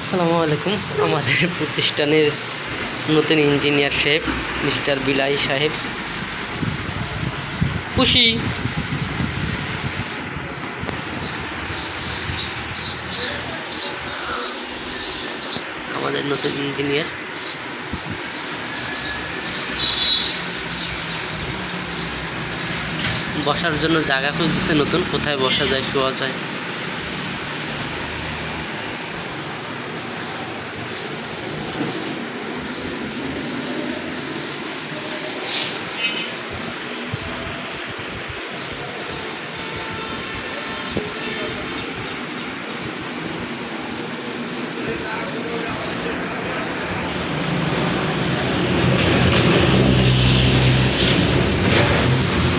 আসসালামু আলাইকুম। আমাদের প্রতিষ্ঠানের নতুন ইঞ্জিনিয়ার সাহেব মিস্টার বিলাই সাহেব খুশি। আমাদের নতুন ইঞ্জিনিয়ার বসার জন্য জায়গা খুঁজতেছে নতুন, কোথায় বসা যায়, শোয়া যায়।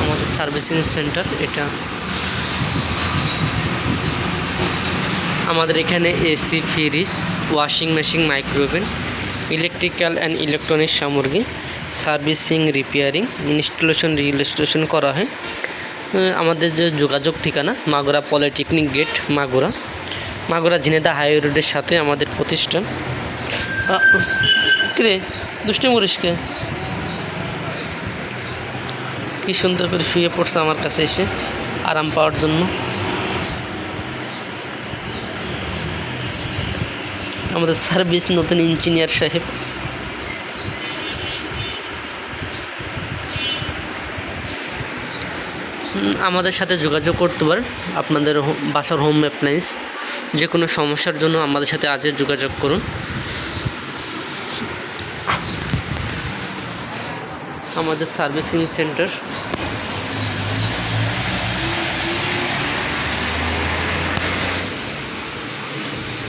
আমাদের সার্ভিসিং সেন্টার এটা। আমাদের এখানে AC, fridge, washing machine, microoven, electrical and electronics সামগ্রী সার্ভিসিং, রিপেয়ারিং, ইনস্টলেশন, রিইনস্টলেশন করা হয়। আমাদের যে যোগাযোগ ঠিকানা Magura polytechnic gate, Magura Jhenaidah highway রোডের সাথে আমাদের প্রতিষ্ঠান। কিরে দুষ্টু মরিসকে কি সুন্দর করে শুয়ে পড়ছে আমার কাছে এসে আরাম পাওয়ার জন্য। আমাদের সার্ভিস নতুন ইঞ্জিনিয়ার সাহেব। আমাদের সাথে যোগাযোগ করতে পারেন। আপনাদের বাসার হোম অ্যাপ্লায়েন্স যে কোনো সমস্যার জন্য আমাদের সাথে আজই যোগাযোগ করুন। আমাদের সার্ভিসিং সেন্টার